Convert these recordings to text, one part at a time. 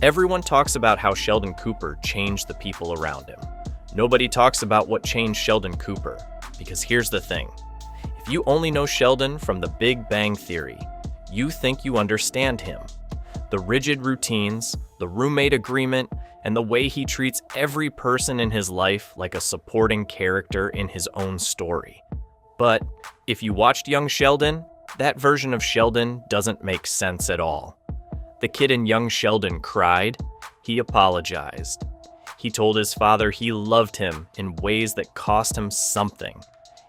Everyone talks about how Sheldon Cooper changed the people around him. Nobody talks about what changed Sheldon Cooper, because here's the thing. If you only know Sheldon from the Big Bang Theory, you think you understand him. The rigid routines, the roommate agreement, and the way he treats every person in his life like a supporting character in his own story. But if you watched Young Sheldon, that version of Sheldon doesn't make sense at all. The kid in Young Sheldon cried. He apologized. He told his father he loved him in ways that cost him something.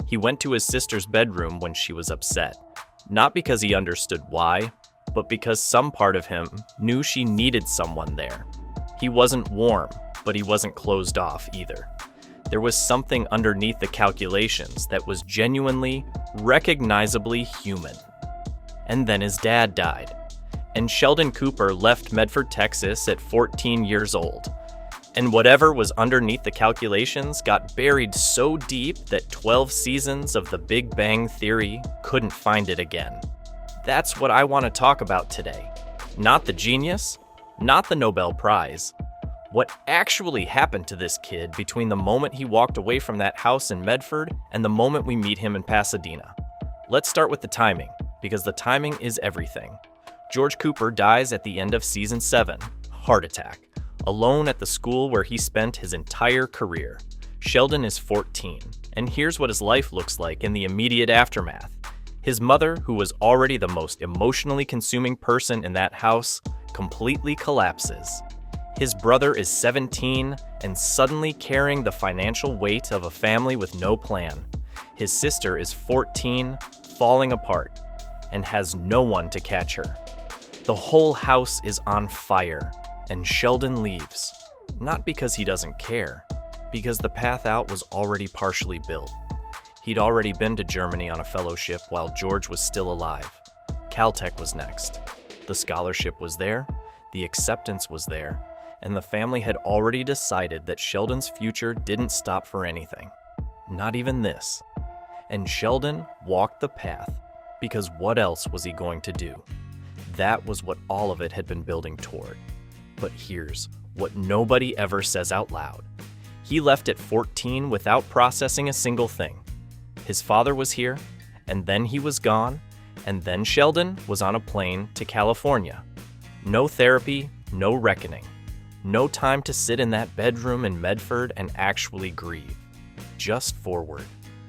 He went to his sister's bedroom when she was upset, not because he understood why, but because some part of him knew she needed someone there. He wasn't warm, but he wasn't closed off either. There was something underneath the calculations that was genuinely, recognizably human. And then his dad died. And Sheldon Cooper left Medford, Texas at 14 years old. And whatever was underneath the calculations got buried so deep that 12 seasons of The Big Bang Theory couldn't find it again. That's what I want to talk about today. Not the genius, not the Nobel Prize. What actually happened to this kid between the moment he walked away from that house in Medford and the moment we meet him in Pasadena. Let's start with the timing, because the timing is everything. George Cooper dies at the end of season 7, heart attack, alone at the school where he spent his entire career. Sheldon is 14, and here's what his life looks like in the immediate aftermath. His mother, who was already the most emotionally consuming person in that house, completely collapses. His brother is 17 and suddenly carrying the financial weight of a family with no plan. His sister is 14, falling apart, and has no one to catch her. The whole house is on fire, and Sheldon leaves. Not because he doesn't care, because the path out was already partially built. He'd already been to Germany on a fellowship while George was still alive. Caltech was next. The scholarship was there, the acceptance was there, and the family had already decided that Sheldon's future didn't stop for anything. Not even this. And Sheldon walked the path, because what else was he going to do? That was what all of it had been building toward. But here's what nobody ever says out loud. He left at 14 without processing a single thing. His father was here, and then he was gone, and then Sheldon was on a plane to California. No therapy, no reckoning. No time to sit in that bedroom in Medford and actually grieve. Just forward,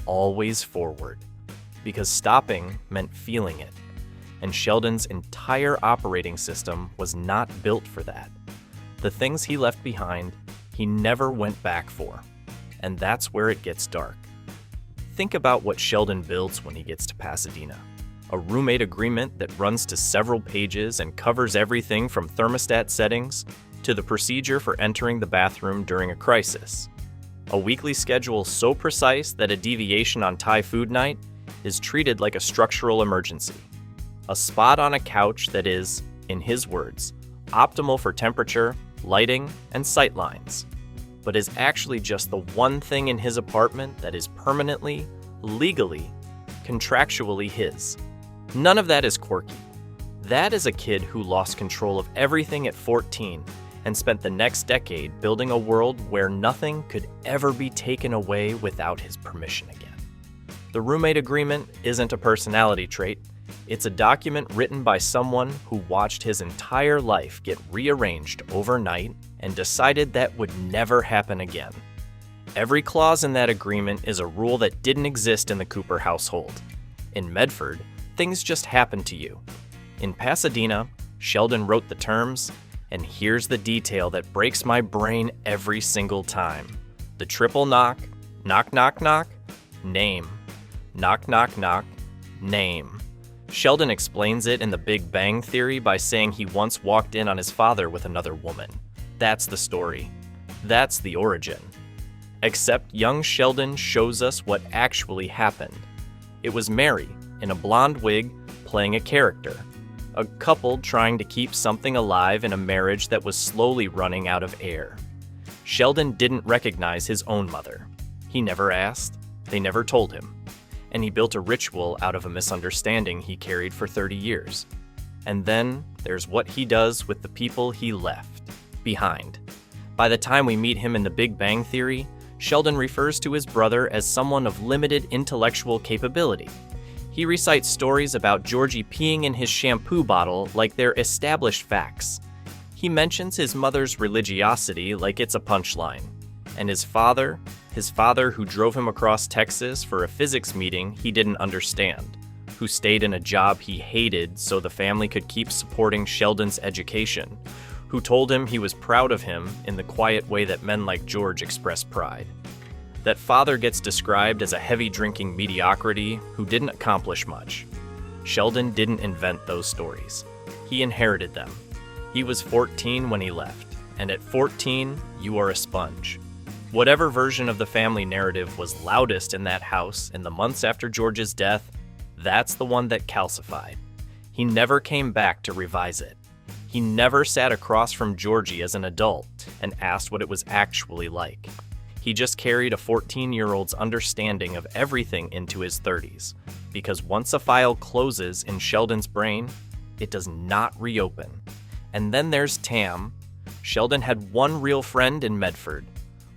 always forward. Because stopping meant feeling it. And Sheldon's entire operating system was not built for that. The things he left behind, he never went back for. And that's where it gets dark. Think about what Sheldon builds when he gets to Pasadena. A roommate agreement that runs to several pages and covers everything from thermostat settings to the procedure for entering the bathroom during a crisis. A weekly schedule so precise that a deviation on Thai food night is treated like a structural emergency. A spot on a couch that is, in his words, optimal for temperature, lighting, and sight lines, but is actually just the one thing in his apartment that is permanently, legally, contractually his. None of that is quirky. That is a kid who lost control of everything at 14 and spent the next decade building a world where nothing could ever be taken away without his permission again. The roommate agreement isn't a personality trait. It's a document written by someone who watched his entire life get rearranged overnight and decided that would never happen again. Every clause in that agreement is a rule that didn't exist in the Cooper household. In Medford, things just happened to you. In Pasadena, Sheldon wrote the terms, and here's the detail that breaks my brain every single time. The triple knock, knock, knock, knock, name. Knock, knock, knock, name. Sheldon explains it in The Big Bang Theory by saying he once walked in on his father with another woman. That's the story. That's the origin. Except young Sheldon shows us what actually happened. It was Mary, in a blonde wig, playing a character. A couple trying to keep something alive in a marriage that was slowly running out of air. Sheldon didn't recognize his own mother. He never asked. They never told him. And he built a ritual out of a misunderstanding he carried for 30 years. And then there's what he does with the people he left. behind. By the time we meet him in The Big Bang Theory, Sheldon refers to his brother as someone of limited intellectual capability. He recites stories about Georgie peeing in his shampoo bottle like they're established facts. He mentions his mother's religiosity like it's a punchline. And his father who drove him across Texas for a physics meeting he didn't understand, who stayed in a job he hated so the family could keep supporting Sheldon's education, who told him he was proud of him in the quiet way that men like George express pride. That father gets described as a heavy-drinking mediocrity who didn't accomplish much. Sheldon didn't invent those stories. He inherited them. He was 14 when he left, and at 14, you are a sponge. Whatever version of the family narrative was loudest in that house in the months after George's death, that's the one that calcified. He never came back to revise it. He never sat across from Georgie as an adult and asked what it was actually like. He just carried a 14-year-old's understanding of everything into his 30s, because once a file closes in Sheldon's brain, it does not reopen. And then there's Tam. Sheldon had one real friend in Medford,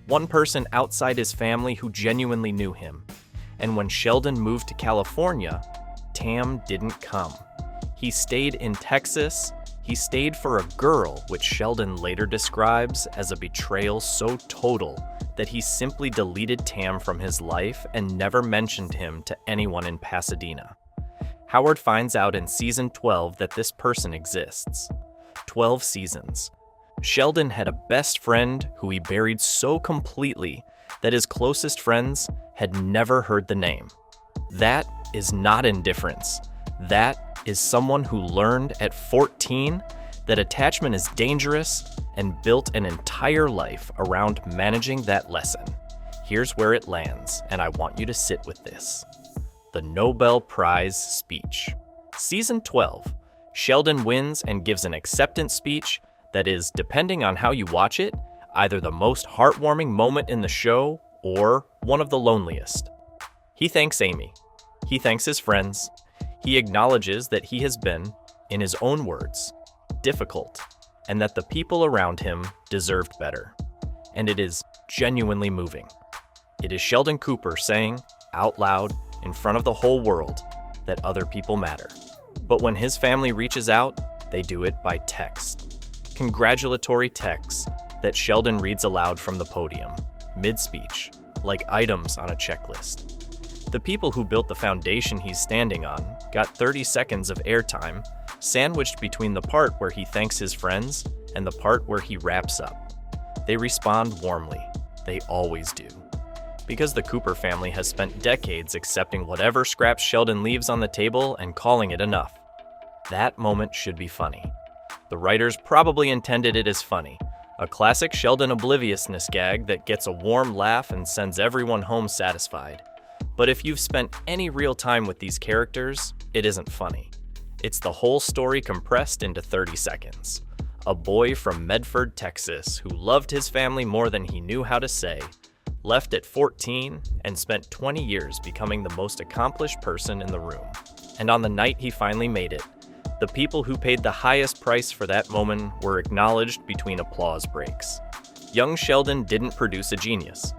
one person outside his family who genuinely knew him. And when Sheldon moved to California, Tam didn't come. He stayed in Texas. He stayed for a girl, which Sheldon later describes as a betrayal so total that he simply deleted Tam from his life and never mentioned him to anyone in Pasadena. Howard finds out in season 12 that this person exists. 12 seasons. Sheldon had a best friend who he buried so completely that his closest friends had never heard the name. That is not indifference. That is someone who learned at 14 that attachment is dangerous and built an entire life around managing that lesson. Here's where it lands, and I want you to sit with this. The Nobel Prize speech. Season 12. Sheldon wins and gives an acceptance speech that is, depending on how you watch it, either the most heartwarming moment in the show or one of the loneliest. He thanks Amy. He thanks his friends. He acknowledges that he has been, in his own words, difficult, and that the people around him deserved better. And it is genuinely moving. It is Sheldon Cooper saying, out loud, in front of the whole world, that other people matter. But when his family reaches out, they do it by text. Congratulatory texts that Sheldon reads aloud from the podium, mid-speech, like items on a checklist. The people who built the foundation he's standing on got 30 seconds of airtime, sandwiched between the part where he thanks his friends and the part where he wraps up. They respond warmly. They always do. Because the Cooper family has spent decades accepting whatever scraps Sheldon leaves on the table and calling it enough. That moment should be funny. The writers probably intended it as funny, a classic Sheldon obliviousness gag that gets a warm laugh and sends everyone home satisfied. But if you've spent any real time with these characters, it isn't funny. It's the whole story compressed into 30 seconds. A boy from Medford, Texas, who loved his family more than he knew how to say, left at 14 and spent 20 years becoming the most accomplished person in the room. And on the night he finally made it, the people who paid the highest price for that moment were acknowledged between applause breaks. Young Sheldon didn't produce a genius.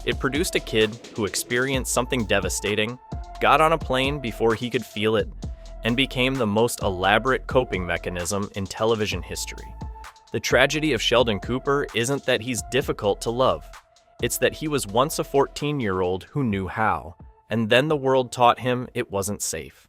It produced a kid who experienced something devastating, got on a plane before he could feel it, and became the most elaborate coping mechanism in television history. The tragedy of Sheldon Cooper isn't that he's difficult to love. It's that he was once a 14-year-old who knew how, and then the world taught him it wasn't safe.